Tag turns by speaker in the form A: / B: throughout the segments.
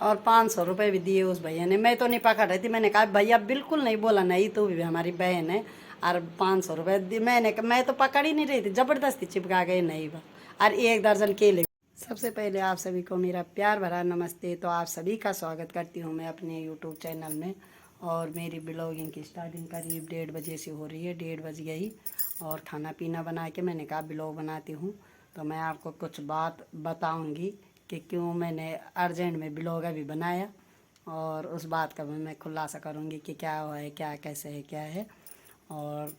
A: और 500 रुपये भी दिए उस भैया ने। मैं तो नहीं पकड़ रही थी, मैंने कहा भैया बिल्कुल नहीं बोला, नहीं तो भी हमारी बहन है और 500 रुपये दी। मैं तो पकड़ ही नहीं रही थी, ज़बरदस्ती चिपका गए नहीं बा। और 1 दर्जन केले। सबसे पहले आप सभी को मेरा प्यार भरा नमस्ते। तो आप सभी का स्वागत करती हूँ मैं अपने यूट्यूब चैनल में। और मेरी ब्लॉगिंग की स्टार्टिंग करीब 1:30 बजे से हो रही है, 1:30 बज गई। और खाना पीना बना के मैंने कहा ब्लॉग बनाती हूँ, तो मैं आपको कुछ बात बताऊँगी कि क्यों मैंने अर्जेंट में ब्लॉग अभी बनाया। और उस बात का मैं खुलासा करूँगी कि क्या हुआ है, क्या कैसे है, क्या है। और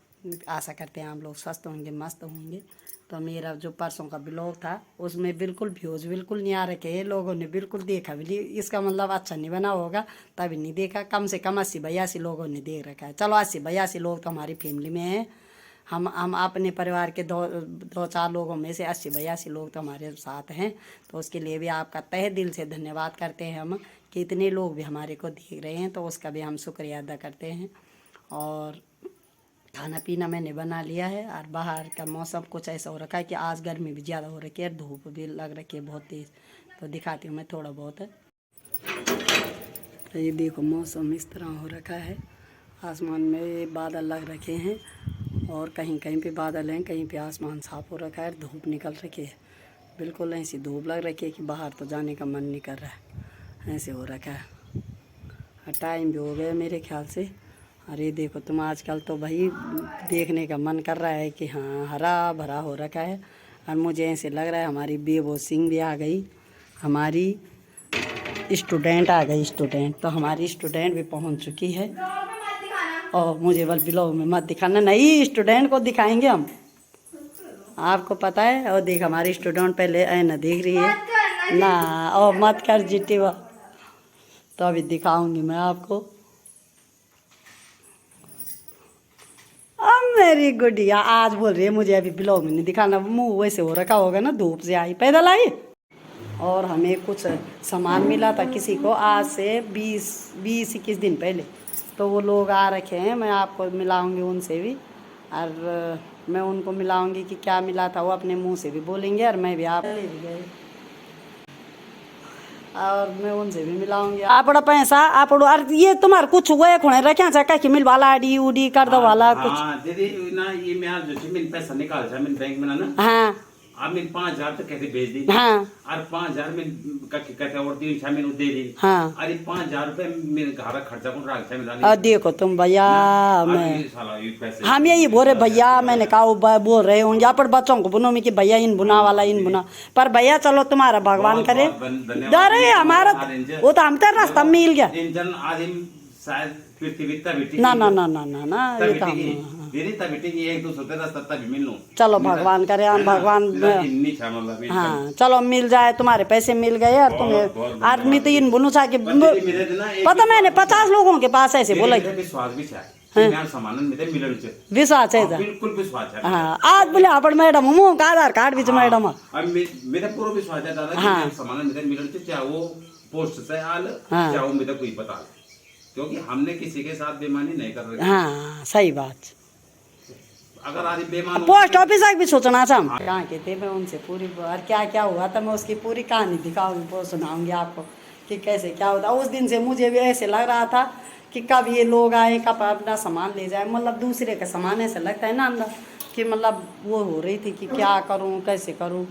A: आशा करते हैं आप लोग स्वस्थ होंगे, मस्त होंगे। तो मेरा जो परसों का ब्लॉग था उसमें बिल्कुल व्यूज़ बिल्कुल नहीं आ रखे हैं, लोगों ने बिल्कुल देखा भी नहीं। इसका मतलब अच्छा नहीं बना होगा तभी नहीं देखा। कम से कम 80-82 लोगों ने देख रखा है। चलो 80-82 लोग तो हमारी फैमिली में हैं। हम अपने परिवार के दो चार लोगों में से 80-82 लोग तो हमारे साथ हैं। तो उसके लिए भी आपका तहे दिल से धन्यवाद करते हैं हम कि इतने लोग भी हमारे को देख रहे हैं, तो उसका भी हम शुक्रिया अदा करते हैं। और खाना पीना मैंने बना लिया है। और बाहर का मौसम कुछ ऐसा हो रखा है कि आज गर्मी भी ज़्यादा हो रखी है, धूप भी लग रखी है बहुत तेज़। तो दिखाती हूँ मैं थोड़ा बहुत है। तो ये देखो मौसम इस तरह हो रखा है, आसमान में बादल लग रखे हैं और कहीं कहीं पे बादल हैं, कहीं पे आसमान साफ हो रखा है, धूप निकल रखी है। बिल्कुल ऐसी धूप लग रखी है कि बाहर तो जाने का मन नहीं कर रहा है, ऐसे हो रखा है। टाइम भी हो गया मेरे ख्याल से। अरे देखो तुम, आजकल तो भाई देखने का मन कर रहा है कि हाँ हरा भरा हो रखा है। और मुझे ऐसे लग रहा है हमारी बेबो सिंह भी आ गई, हमारी स्टूडेंट आ गई, स्टूडेंट तो हमारी स्टूडेंट भी पहुंच चुकी है। और मुझे बल ब्लॉग में मत दिखाना, नहीं स्टूडेंट को दिखाएंगे हम, आपको पता है। और देख हमारी स्टूडेंट पहले ना देख रही है ना, और मत कर जीटी वो, तो अभी दिखाऊंगी मैं आपको। अब मेरी गुड़िया आज बोल रही है मुझे अभी ब्लॉग में नहीं दिखाना, मुंह वैसे हो रखा होगा ना, धूप से आई पैदल आई। और हमें कुछ सामान मिला था किसी को आज से 20-21 दिन पहले, तो वो लोग आ रखे हैं, मैं आपको मिलाऊंगी उनसे भी। और मैं उनको मिलाऊंगी कि क्या मिला था, वो अपने मुंह से भी बोलेंगे और मैं भी आप ले भी गए, और मैं उनसे भी मिलाऊंगी। आप बड़ा पैसा आप और ये तुम्हारे कुछ हुआ खुणे रखे चाहे कि मिल वाला आडी उडी कर दो वाला कुछ।
B: हाँ दीदी ना, ये मैं आज जो मैंने पैसा निकाल था मैंने बैंक में ना,
A: हाँ
B: अब मैंने 5,000 तो कहते भेज दी।
A: हाँ
B: और 5,000 में कहते और 3-6 मैंने दे दी।
A: हाँ
B: अरे 5,000 रुपए मेरे घर खर्चा कौन रख था मिला।
A: और देखो तुम भैया, मैं हम यही बोल रहे भैया, मैंने कहा बोल रहे होंगे पर बच्चों को बुनो में कि भैया इन बुना वाला इन बुना, पर भैया चलो तुम्हारा भगवान करे। अरे हमारा वो तो हम तो रास्ता मिल गया ना ना ना ना ना ना, ये तो चलो भगवान करे, हम भगवान हाँ चलो मिल जाए, तुम्हारे पैसे मिल गए और तुम्हें आदमी तो इन बुनु चा के पता, मैंने 50 लोगों के पास ऐसे बोला विश्वास है
B: बिल्कुल विश्वास है।
A: हाँ आज बोले अपन मैडम मुँह का आधार कार्ड भी मैडम
B: मेरा पूरा विश्वास है दादा, हाँ सामान मेरे मिलने चाहे वो पोस्ट से आल चाहे वो मेरा कोई पता, क्योंकि हमने किसी के साथ बेईमानी नहीं कर रहे।
A: हाँ सही बात।
B: अगर आज बेईमान
A: पोस्ट ऑफिस भी सोचना था हम कहाँ के थे, मैं उनसे पूरी और क्या क्या हुआ था मैं उसकी पूरी कहानी दिखाऊंगी, वो सुनाऊंगी आपको कि कैसे क्या होता। उस दिन से मुझे भी ऐसे लग रहा था कि कब ये लोग आए, कब अपना सामान ले जाए, मतलब दूसरे का सामान ऐसा लगता है ना अंदर कि मतलब वो हो रही थी कि क्या करूँ कैसे करूँ।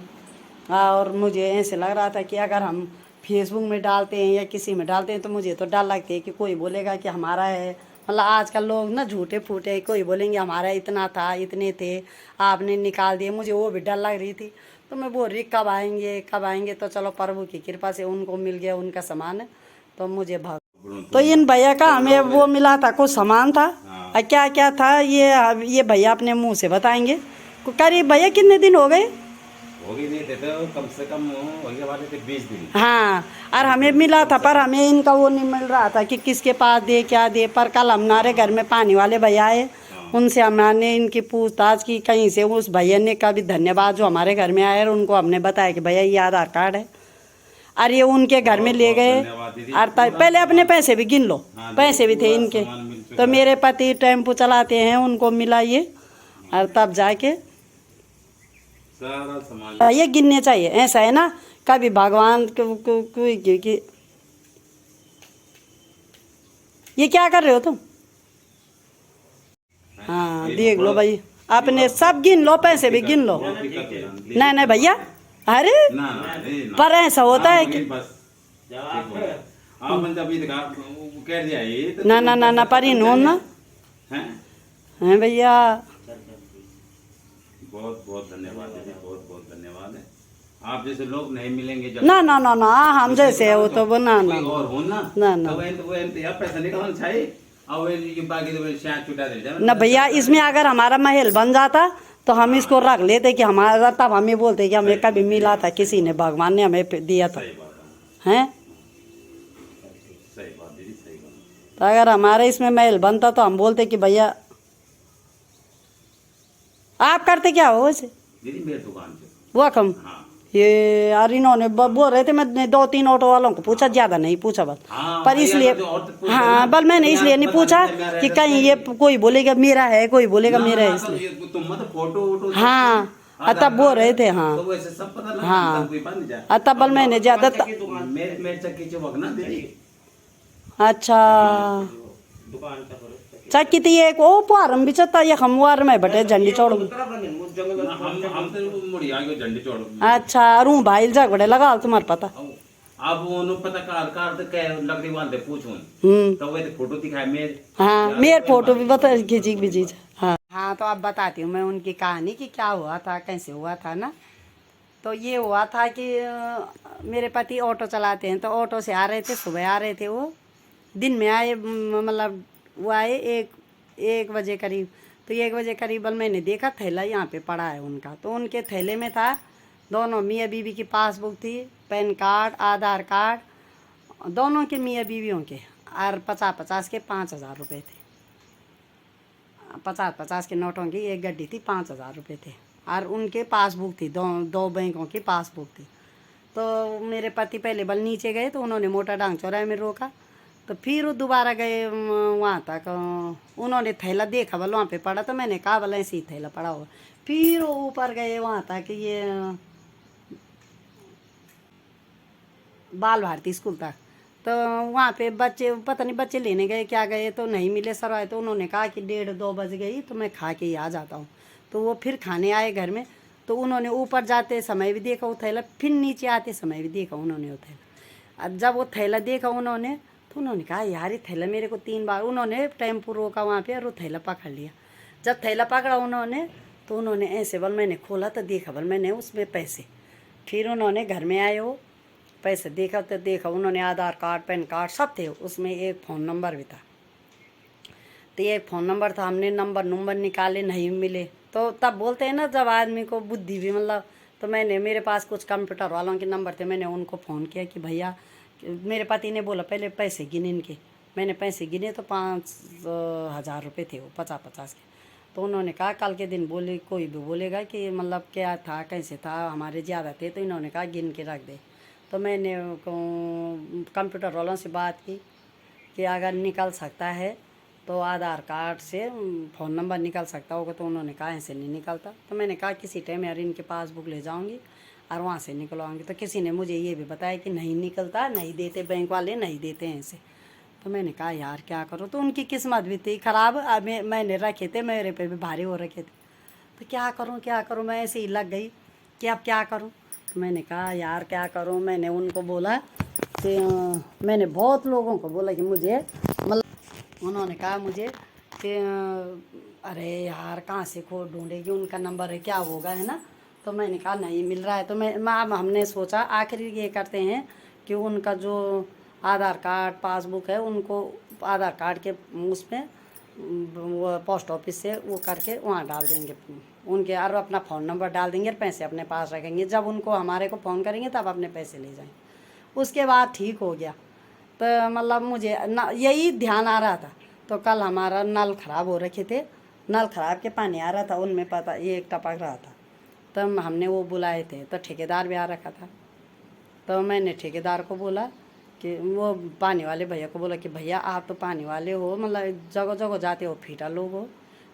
A: और मुझे ऐसे लग रहा था कि अगर हम फेसबुक में डालते हैं या किसी में डालते हैं तो मुझे तो डर लगती है कि कोई बोलेगा कि हमारा है, मतलब आजकल लोग ना झूठे फूटे, कोई बोलेंगे हमारा इतना था इतने थे आपने निकाल दिए, मुझे वो भी डर लग रही थी। तो मैं बोल रही कब आएंगे कब आएंगे, तो चलो प्रभु की कृपा से उनको मिल गया उनका सामान, तो मुझे भाग। तो इन भैया का हमें वो मिला था कुछ सामान था, क्या क्या था ये भैया अपने मुँह से बताएंगे। करीब भैया कितने दिन हो गए,
B: होगी नहीं थे तो कम से कम होने वाले थे 20 दिन।
A: हाँ और हमें मिला था पर हमें इनका वो नहीं मिल रहा था कि किसके पास दे क्या दे। पर कल हमारे घर में पानी वाले भैया आए, उनसे हमने इनकी पूछताछ की कहीं से, उस भैया ने का भी धन्यवाद जो हमारे घर में आए और उनको हमने बताया कि भैया ये आधार कार्ड है, और ये उनके घर में ले गए। और पहले अपने पैसे भी गिन लो, पैसे भी थे इनके, तो मेरे पति टेम्पो चलाते हैं उनको मिला ये, और तब जाके
B: सारा सामान
A: ये गिनने चाहिए। ऐसा है ना, कभी भगवान को ये क्या कर रहे हो तुम? हाँ देख लो भाई, अपने सब गिन लो, पैसे भी गिन लो। नहीं नहीं भैया, अरे पर ऐसा होता है कि ना ना ना ना पर इन ना है भैया।
B: बहुत बहुत धन्यवाद दीदी, बहुत बहुत धन्यवाद है। आप जैसे लोग नहीं मिलेंगे जब
A: ना ना ना ना हम जैसे है वो तो वो ना ना
B: और हो ना
A: ना ना
B: तो वो यार पैसा निकालना चाहिए और ये बाकी तो शायद छुटा दे जाए
A: ना भैया। इसमें अगर हमारा महल बन जाता तो हम इसको रख लेते कि हमारा, तब हमें बोलते कि हमें कभी मिला था, किसी ने, भगवान ने हमें दिया था,
B: सही बात
A: हैं।
B: सही बात दीदी, सही बात।
A: तो अगर हमारे इसमें महल बनता तो हम बोलते कि भैया आप करते क्या हो वैसे?
B: दीदी मेरी दुकान से
A: वो कम
B: हाँ
A: ये यार इन्होंने बोल रहे थे, मैं 2-3 ऑटो वालों को पूछा, ज्यादा नहीं पूछा बस।
B: हाँ,
A: पर इसलिए हाँ बल मैंने इसलिए नहीं पूछा कि कहीं ये कोई बोलेगा मेरा है, कोई बोलेगा मेरा है, इसलिए।
B: तुम मतलब फोटो
A: हाँ तब बोल रहे थे। हाँ
B: तो वैसे सब पता लगा,
A: हाँ
B: कोई बात नहीं जाए।
A: तब बल मैंने ज्यादा
B: मेरे चक्की चौक ना दीदी।
A: अच्छा चक्की थी एक ओ पारम भी चता ये हमवार में बटे झंडी चौड़ में।
B: हम तो मुड़ी आ गए झंडी चौड़ में।
A: अच्छा रू भाई झगड़े लगा तुम्हारे पता।
B: अब उन्होंने पता कार तो क्या लकड़ी वाले पूछूं तो वे फोटो दिखाए मेरे।
A: हाँ मेरे फोटो भी बता खींची खींची। हाँ हाँ तो अब बताती हूँ मैं उनकी कहानी कि क्या हुआ था, कैसे हुआ था ना। तो ये हुआ था कि मेरे पति ऑटो चलाते हैं, तो ऑटो से आ रहे थे, सुबह आ रहे थे, वो दिन में आए, मतलब वो आए 1 बजे करीब। तो 1 बजे करीब मैंने देखा थैला यहाँ पे पड़ा है उनका। तो उनके थैले में था दोनों मियाँ बीवी की पासबुक थी, पैन कार्ड, आधार कार्ड, दोनों के मियाँ बीवियों के, और 50-50 के 5,000 रुपये थे। 50-50 के नोटों की एक गड्डी थी, 5,000 रुपये थे। और उनके पासबुक थी, दो बैंकों की पासबुक थी। तो मेरे पति पहले बल नीचे गए, तो उन्होंने मोटा डांग चौराहे में रोका। तो फिर वो दोबारा गए वहाँ तक, उन्होंने थैला देखा बल वहाँ पे पड़ा। तो मैंने कहा बल ऐसे ही थैला पड़ा हुआ। फिर वो ऊपर गए वहाँ तक, ये बाल भारती स्कूल तक। तो वहाँ पे बच्चे, पता नहीं बच्चे लेने गए क्या गए, तो नहीं मिले सर आए। तो उन्होंने कहा कि 1:30-2 बज गई, तो मैं खा के ही आ जाता हूँ। तो वो फिर खाने आए घर में। तो उन्होंने ऊपर जाते समय भी देखा वो थैला, फिर नीचे आते समय भी देखा उन्होंने वो थैला। और जब वो थैला देखा उन्होंने, तो उन्होंने कहा यार ये थैला मेरे को 3 बार। उन्होंने टेम्पो रोका वहाँ पे और वो थैला पकड़ लिया। जब थैला पकड़ा उन्होंने, तो उन्होंने ऐसे बल मैंने खोला तो देखा बल मैंने उसमें पैसे। फिर उन्होंने घर में आए वो पैसे देखा, तो देखा उन्होंने आधार कार्ड, पैन कार्ड सब थे उसमें, एक फ़ोन नंबर भी था। तो एक फ़ोन नंबर था, हमने नंबर निकाले, नहीं मिले। तो तब बोलते हैं ना जब आदमी को बुद्धि भी, मतलब। तो मैंने, मेरे पास कुछ कंप्यूटर वालों के नंबर थे, मैंने उनको फ़ोन किया कि भैया, मेरे पति ने बोला पहले पैसे गिने इनके। मैंने पैसे गिने तो 5,000 रुपये थे वो, 50-50 के। तो उन्होंने कहा कल के दिन बोले कोई भी बोलेगा कि मतलब क्या था, कैसे था, हमारे ज़्यादा थे। तो इन्होंने कहा गिन के रख दे। तो मैंने कंप्यूटर वालों से बात की कि अगर निकल सकता है तो आधार कार्ड से फ़ोन नंबर निकल सकता होगा। तो उन्होंने कहा ऐसे नहीं निकलता। तो मैंने कहा किसी टाइम यार इनके पासबुक ले जाऊंगी और वहाँ से निकलवाऊंगी। तो किसी ने मुझे ये भी बताया कि नहीं निकलता, नहीं देते, बैंक वाले नहीं देते हैं ऐसे। तो मैंने कहा यार क्या करूँ। तो उनकी किस्मत भी थी ख़राब, मैंने रखे थे, मेरे पे भी भारी हो रखे थे। तो क्या करूँ, मैं ऐसे ही लग गई कि अब क्या करूँ। तो मैंने कहा यार क्या करूँ। मैंने उनको बोला कि मैंने बहुत लोगों को बोला कि मुझे, मतलब उन्होंने कहा मुझे कि अरे यार कहाँ से खोज ढूंढेगी, उनका नंबर है, क्या होगा, है ना। तो मैंने कहा नहीं मिल रहा है। तो हमने सोचा आखिर ये करते हैं कि उनका जो आधार कार्ड, पासबुक है, उनको आधार कार्ड के उसमें वो पोस्ट ऑफिस से वो करके वहाँ डाल देंगे उनके, और अपना फ़ोन नंबर डाल देंगे और पैसे अपने पास रखेंगे। जब उनको हमारे को फ़ोन करेंगे तब अपने पैसे ले जाएंगे। उसके बाद ठीक हो गया। तो मतलब मुझे यही ध्यान आ रहा था। तो कल हमारा नल ख़राब हो रखे थे, नल ख़राब के पानी आ रहा था उनमें, पता ये एक टपक रहा था। तब हमने वो बुलाए थे, तो ठेकेदार भी आ रखा था। तो मैंने ठेकेदार को बोला कि वो पानी वाले भैया को बोला कि भैया आप तो पानी वाले हो, मतलब जगह जगह जाते हो, फीटा लोग हो,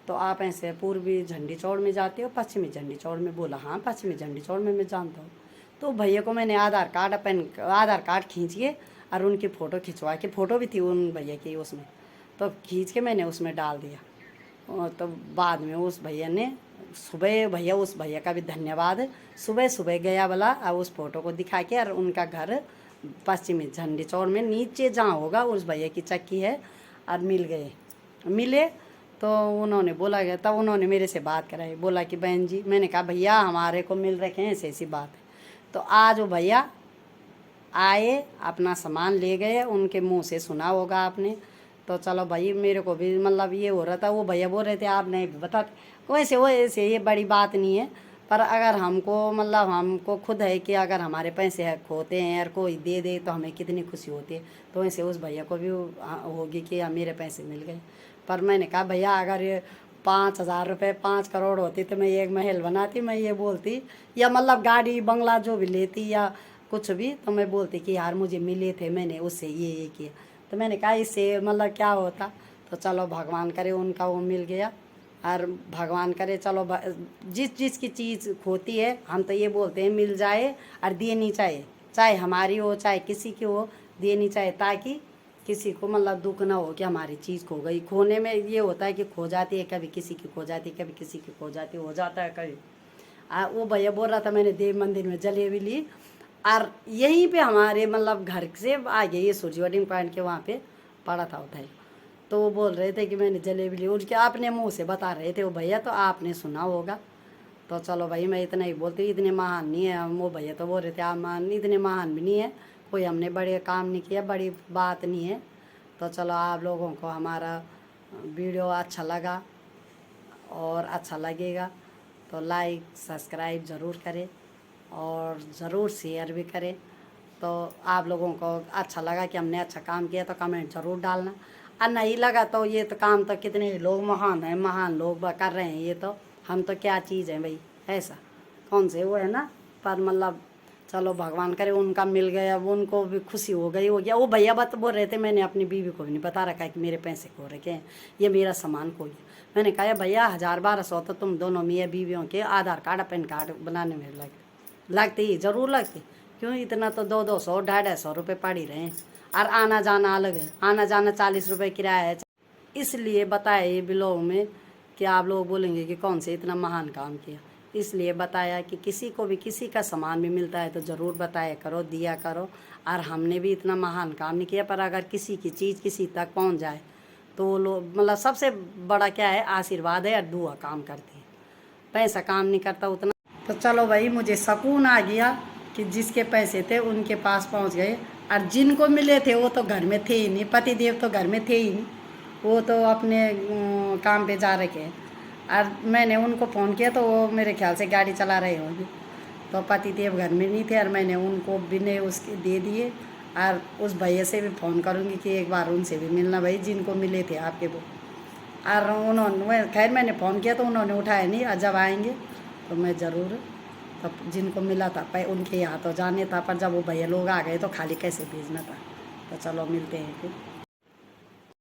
A: तो आप ऐसे पूर्वी झंडी चौड़ में जाते हो, पश्चिमी झंडी चौड़ में। बोला हाँ पश्चिमी झंडी चौड़ में मैं जानता हूँ। तो भैया को मैंने आधार कार्ड खींचिए और उनकी फ़ोटो खिंचवा के, फ़ोटो भी थी उन भैया की उसमें, तो खींच के मैंने उसमें डाल दिया। और तो बाद में उस भैया ने सुबह उस भैया का भी धन्यवाद, सुबह सुबह गया वाला और उस फोटो को दिखा के, और उनका घर पश्चिमी झंडी चौड़ में नीचे जहाँ होगा उस भैया की चक्की है, और मिले तो उन्होंने बोला गया, तब उन्होंने मेरे से बात कराई, बोला कि बहन जी, मैंने कहा भैया हमारे को मिल रखे हैं, ऐसी बात है। तो आज वो भैया आए, अपना सामान ले गए, उनके मुंह से सुना होगा आपने। तो चलो भाई, मेरे को भी मतलब ये हो रहा था, वो भैया बोल रहे थे आप नहीं बताते, वैसे ये बड़ी बात नहीं है, पर अगर हमको मतलब हमको खुद है कि अगर हमारे पैसे खोते हैं और कोई दे दे तो हमें कितनी खुशी होती है। तो वैसे उस भैया को भी होगी कि मेरे पैसे मिल गए। पर मैंने कहा भैया अगर ये 5,000 रुपये 5 करोड़ होती तो मैं एक महल बनाती, मैं ये बोलती, या मतलब गाड़ी बंगला जो भी लेती या कुछ भी, तो मैं बोलती कि यार मुझे मिले थे, मैंने उससे ये किया। तो मैंने कहा इससे मतलब क्या होता। तो चलो भगवान करे उनका वो मिल गया, और भगवान करे चलो जिस की चीज़ खोती है, हम तो ये बोलते हैं मिल जाए और देनी चाहिए, चाहे हमारी हो चाहे किसी की हो, देनी चाहिए, ताकि किसी को मतलब दुख ना हो कि हमारी चीज़ खो गई। खोने में ये होता है कि खो जाती है, कभी किसी की खो जाती है, कभी किसी की खो जाती हो जाता है कभी। वो भैया बोल रहा था मैंने देव मंदिर में जलेबी ली, और यहीं पे हमारे मतलब घर से आगे ये सूर्य वेडिंग पॉइंट के वहाँ पे पड़ा था उधर। तो वो बोल रहे थे कि मैंने जलेबी ली, उनके अपने मुंह से बता रहे थे वो भैया, तो आपने सुना होगा। तो चलो भाई, मैं इतना ही बोलती, इतने महान नहीं है हम। वो भैया तो बोल रहे थे आप महान, इतने महान भी नहीं है, कोई हमने बड़े काम नहीं किया, बड़ी बात नहीं है। तो चलो आप लोगों को हमारा वीडियो अच्छा लगा और अच्छा लगेगा तो लाइक सब्सक्राइब ज़रूर करें और ज़रूर शेयर भी करें। तो आप लोगों को अच्छा लगा कि हमने अच्छा काम किया तो कमेंट ज़रूर डालना, और नहीं लगा तो ये तो काम तो कितने लोग महान लोग कर रहे हैं, ये तो हम तो क्या चीज़ है भाई, ऐसा कौन से वो है ना। पर मतलब चलो भगवान करे उनका मिल गया, उनको भी खुशी हो गया। वो भैया बात बोल रहे थे, मैंने अपनी बीवी को भी नहीं बता रखा है कि मेरे पैसे खो रखे हैं, ये मेरा सामान खो गया। मैंने कहा भैया 1000-1200 तो तुम दोनों मियाँ बीवियों के आधार कार्ड पैन कार्ड बनाने में लगते ही ज़रूर लगते, क्यों इतना तो 200 250 रुपये पड़ ही रहे हैं, और आना जाना अलग है, आना जाना 40 रुपये किराया है। इसलिए बताया ये ब्लॉग में कि आप लोग बोलेंगे कि कौन से इतना महान काम किया, इसलिए बताया कि किसी को भी किसी का सामान भी मिलता है तो ज़रूर बताया करो, दिया करो। और हमने भी इतना महान काम नहीं किया, पर अगर किसी की चीज़ किसी तक पहुंच जाए तो वो लोग मतलब सबसे बड़ा क्या है, आशीर्वाद है और दुआ काम करती है, पैसा काम नहीं करता उतना। तो चलो भाई, मुझे सुकून आ गया कि जिसके पैसे थे उनके पास पहुंच गए, और जिनको मिले थे वो तो घर में थे ही नहीं, पति देव तो घर में थे ही नहीं, वो तो अपने काम पे जा रखे हैं। और मैंने उनको फ़ोन किया तो वो मेरे ख्याल से गाड़ी चला रहे होंगे, तो पति देव घर में नहीं थे, और मैंने उनको बिने उसके दे दिए। और उस भैया से भी फ़ोन करूँगी कि एक बार उनसे भी मिलना भाई, जिनको मिले थे आपके वो। और उन्होंने खैर मैंने फ़ोन किया तो उन्होंने उठाया नहीं, और जब आएंगे तो मैं ज़रूर, तब जिनको मिला था उनके यहाँ तो जाने था, पर जब वो भैया लोग आ गए तो खाली कैसे भेजना था। तो चलो मिलते हैं फिर।